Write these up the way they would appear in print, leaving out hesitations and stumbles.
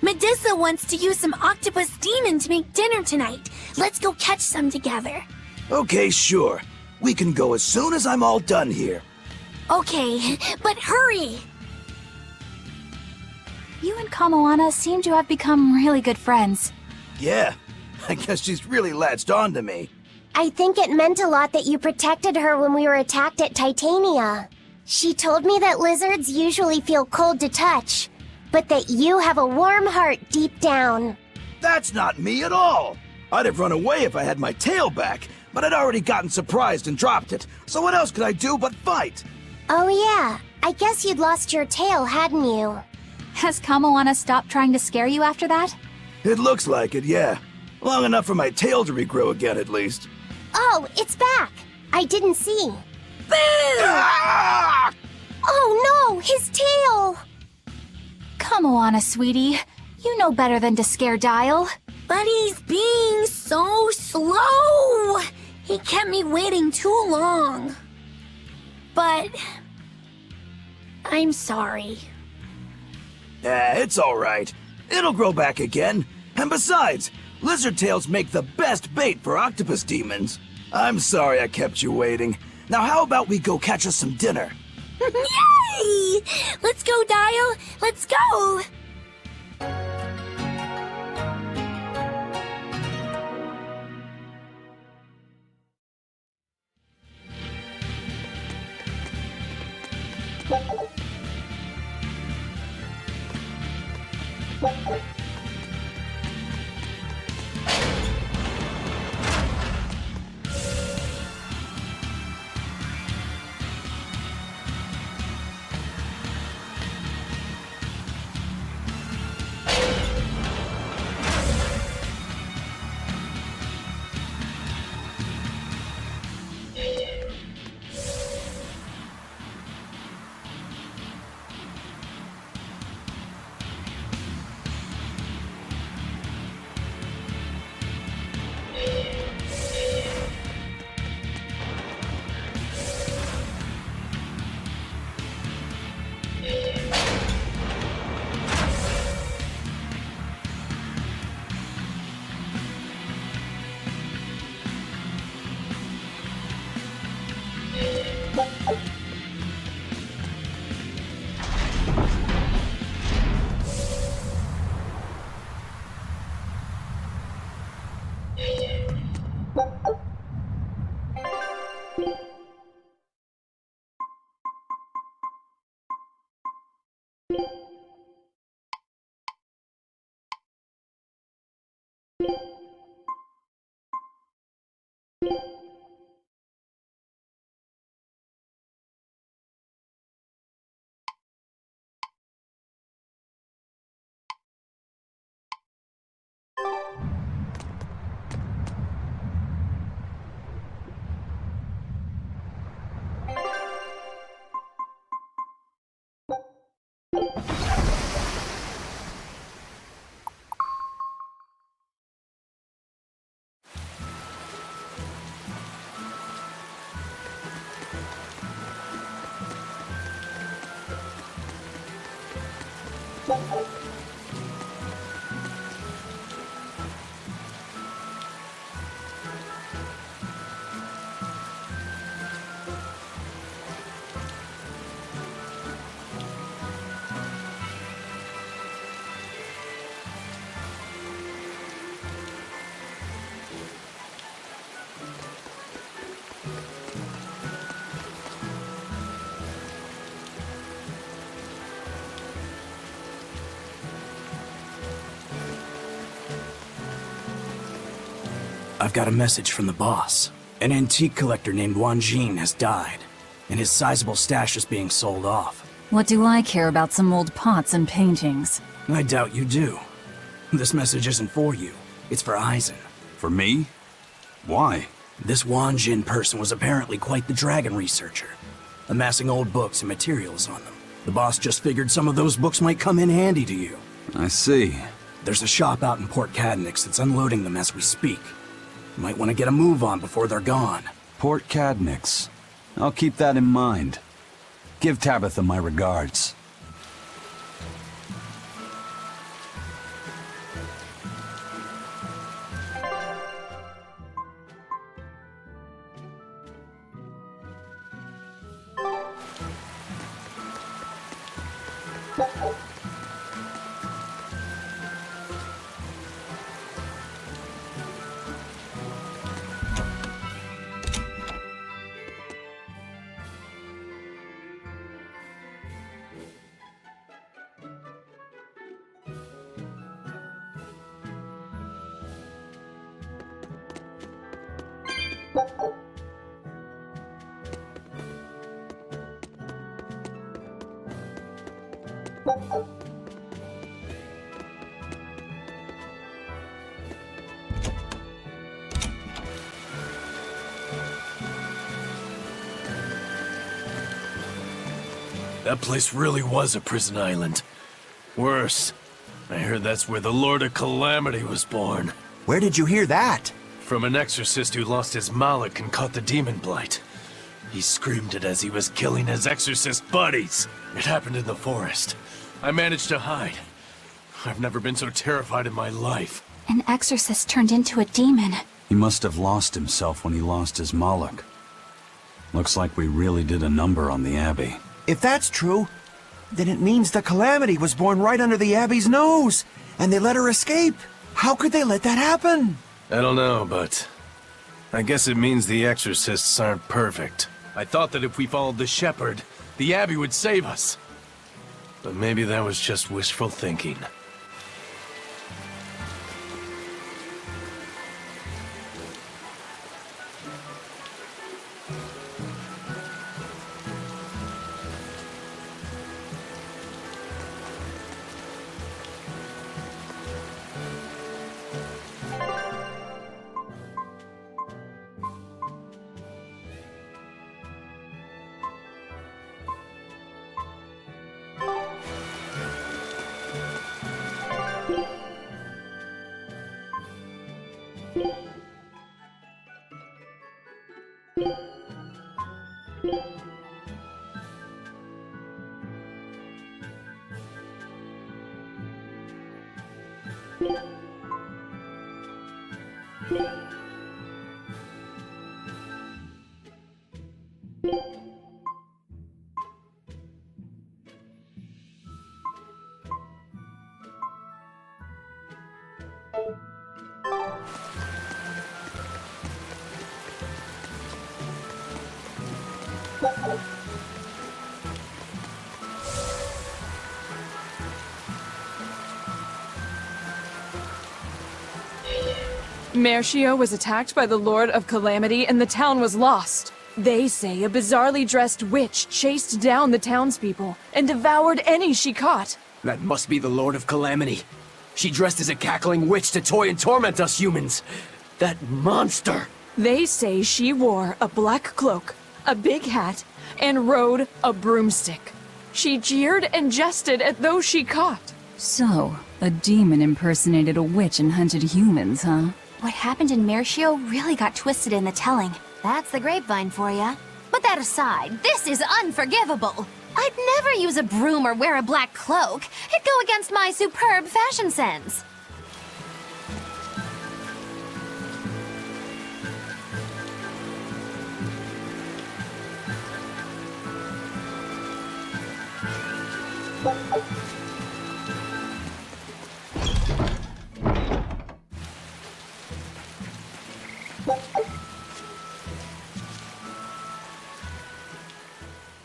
Medusa wants to use some octopus demon to make dinner tonight. Let's go catch some together. Okay, sure. We can go as soon as I'm all done here. Okay, but hurry! You and Kamoana seem to have become really good friends. Yeah, I guess she's really latched on to me. I think it meant a lot that you protected her when we were attacked at Titania. She told me that lizards usually feel cold to touch, but that you have a warm heart deep down. That's not me at all. I'd have run away if I had my tail back, but I'd already gotten surprised and dropped it. So what else could I do but fight? Oh yeah, I guess you'd lost your tail, hadn't you? Has Kamoana stopped trying to scare you after that? It looks like it, yeah. Long enough for my tail to regrow again, at least. Oh, it's back! I didn't see. Boo! Ah! Oh no, his tail! Kamoana, sweetie. You know better than to scare Dial. But he's being so slow! He kept me waiting too long. But I'm sorry. It's alright. It'll grow back again. And besides, lizard tails make the best bait for octopus demons. I'm sorry I kept you waiting. Now how about we go catch us some dinner? Yay! Let's go, Dial! Let's go! I've got a message from the boss. An antique collector named Wanjin has died, and his sizable stash is being sold off. What do I care about some old pots and paintings? I doubt you do. This message isn't for you. It's for Eizen. For me? Why? This Wanjin person was apparently quite the dragon researcher, amassing old books and materials on them. The boss just figured some of those books might come in handy to you. I see. There's a shop out in Port Cadnix that's unloading them as we speak. You might want to get a move on before they're gone. Port Cadnix. I'll keep that in mind. Give Tabitha my regards. That place really was a prison island. Worse, I heard that's where the Lord of Calamity was born. Where did you hear that? From an exorcist who lost his mallet and caught the demon blight. He screamed it as he was killing his exorcist buddies. It happened in the forest. I managed to hide. I've never been so terrified in my life. An exorcist turned into a demon. He must have lost himself when he lost his Moloch. Looks like we really did a number on the Abbey. If that's true, then it means the Calamity was born right under the Abbey's nose, and they let her escape. How could they let that happen? I don't know, but I guess it means the exorcists aren't perfect. I thought that if we followed the shepherd, the Abbey would save us. But maybe that was just wishful thinking. Mercio was attacked by the Lord of Calamity and the town was lost. They say a bizarrely dressed witch chased down the townspeople and devoured any she caught. That must be the Lord of Calamity. She dressed as a cackling witch to toy and torment us humans. That monster! They say she wore a black cloak, a big hat, and rode a broomstick. She jeered and jested at those she caught. So, a demon impersonated a witch and hunted humans, huh? What happened in Mercio really got twisted in the telling. That's the grapevine for ya. But that aside, this is unforgivable. I'd never use a broom or wear a black cloak. It'd go against my superb fashion sense.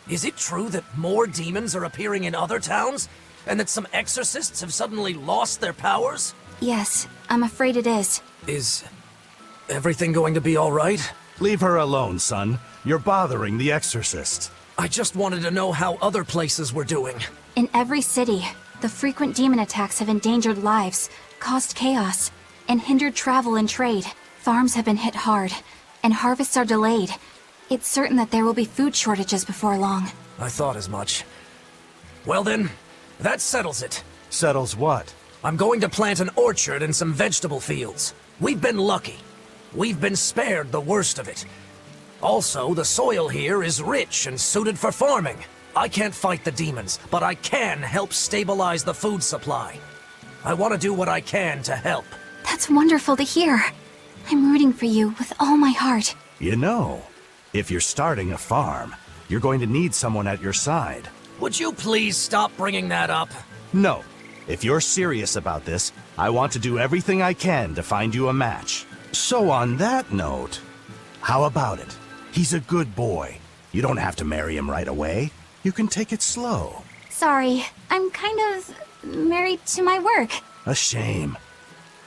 Is it true that more demons are appearing in other towns? And that some exorcists have suddenly lost their powers? Yes, I'm afraid it is. Is everything going to be all right? Leave her alone, son. You're bothering the exorcist. I just wanted to know how other places were doing. In every city, the frequent demon attacks have endangered lives, caused chaos, and hindered travel and trade. Farms have been hit hard, and harvests are delayed. It's certain that there will be food shortages before long. I thought as much. Well then, that settles it. Settles what? I'm going to plant an orchard and some vegetable fields. We've been lucky. We've been spared the worst of it. Also, the soil here is rich and suited for farming. I can't fight the demons, but I can help stabilize the food supply. I want to do what I can to help. That's wonderful to hear. I'm rooting for you with all my heart. You know, if you're starting a farm, you're going to need someone at your side. Would you please stop bringing that up? No. If you're serious about this, I want to do everything I can to find you a match. So on that note, how about it? He's a good boy. You don't have to marry him right away. You can take it slow. Sorry, I'm kind of married to my work. A shame.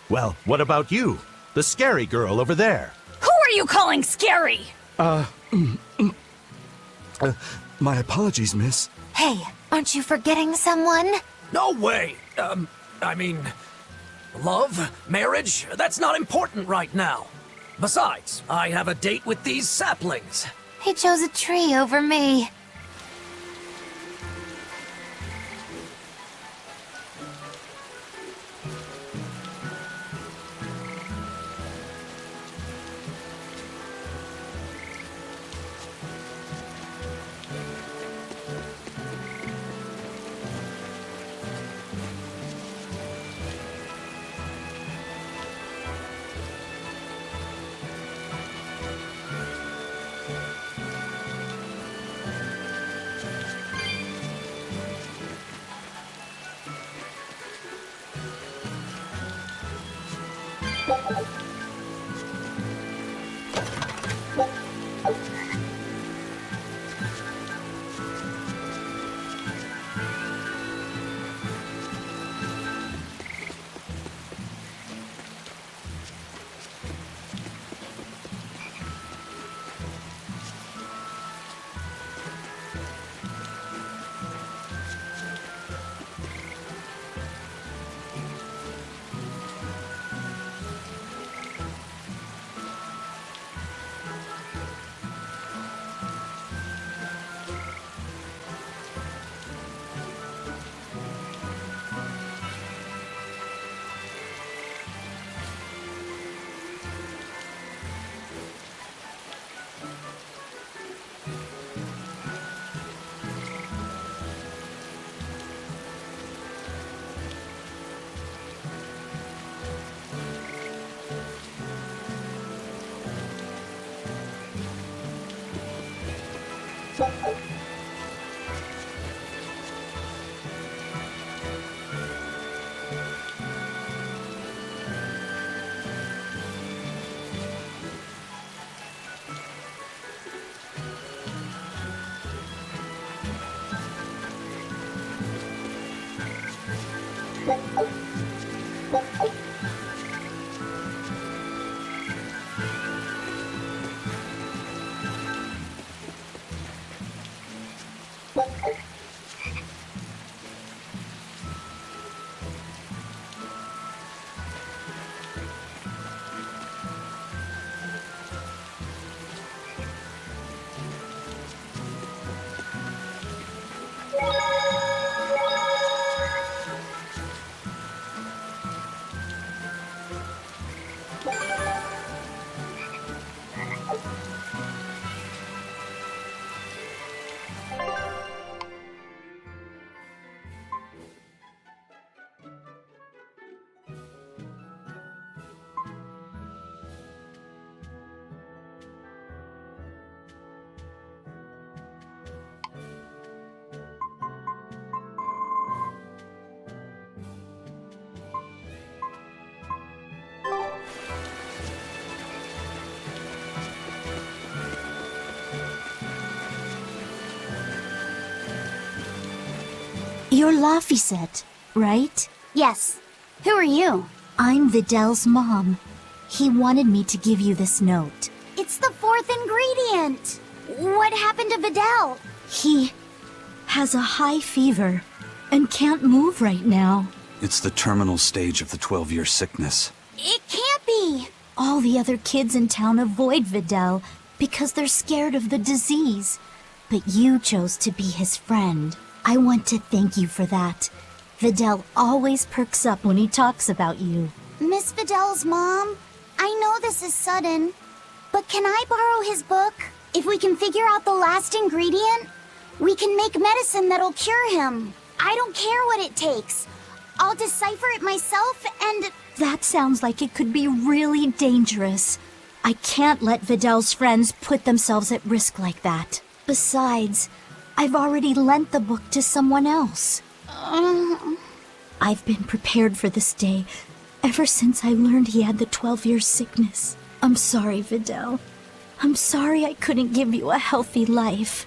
Well, what about you? The scary girl over there. Who are you calling scary? My apologies, miss. Hey, aren't you forgetting someone? No way! Love? Marriage? That's not important right now. Besides, I have a date with these saplings. He chose a tree over me. You're Laphicet, right? Yes. Who are you? I'm Videl's mom. He wanted me to give you this note. It's the fourth ingredient! What happened to Videl? He has a high fever and can't move right now. It's the terminal stage of the 12-year sickness. It can't be! All the other kids in town avoid Videl because they're scared of the disease. But you chose to be his friend. I want to thank you for that. Videl always perks up when he talks about you. Miss Videl's mom, I know this is sudden, but can I borrow his book? If we can figure out the last ingredient, we can make medicine that'll cure him. I don't care what it takes. I'll decipher it myself and... That sounds like it could be really dangerous. I can't let Videl's friends put themselves at risk like that. Besides, I've already lent the book to someone else. I've been prepared for this day ever since I learned he had the 12-year sickness. I'm sorry, Videl. I'm sorry I couldn't give you a healthy life.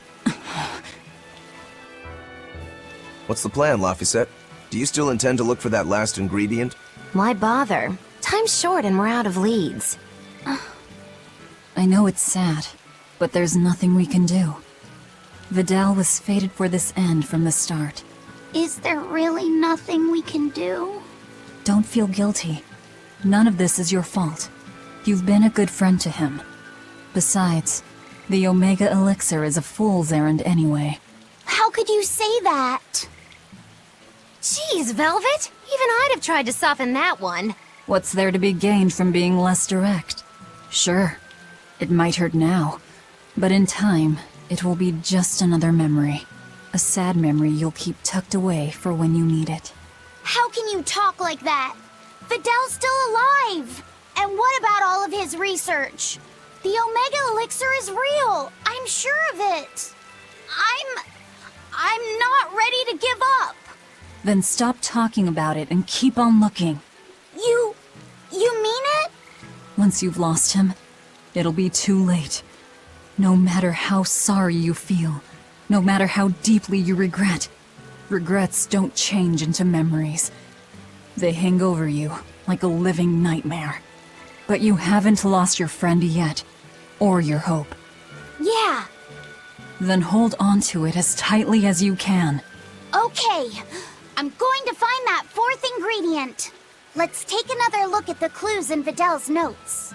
What's the plan, Laphicet? Do you still intend to look for that last ingredient? Why bother? Time's short and we're out of leads. I know it's sad, but there's nothing we can do. Videl was fated for this end from the start. Is there really nothing we can do? Don't feel guilty. None of this is your fault. You've been a good friend to him. Besides, the Omega Elixir is a fool's errand anyway. How could you say that? Jeez, Velvet! Even I'd have tried to soften that one. What's there to be gained from being less direct? Sure, it might hurt now, but in time, it will be just another memory. A sad memory you'll keep tucked away for when you need it. How can you talk like that? Videl's still alive! And what about all of his research? The Omega Elixir is real! I'm sure of it! I'm not ready to give up! Then stop talking about it and keep on looking. You mean it? Once you've lost him, it'll be too late. No matter how sorry you feel, no matter how deeply you regret, regrets don't change into memories. They hang over you like a living nightmare. But you haven't lost your friend yet, or your hope. Yeah. Then hold on to it as tightly as you can. Okay, I'm going to find that fourth ingredient. Let's take another look at the clues in Videl's notes.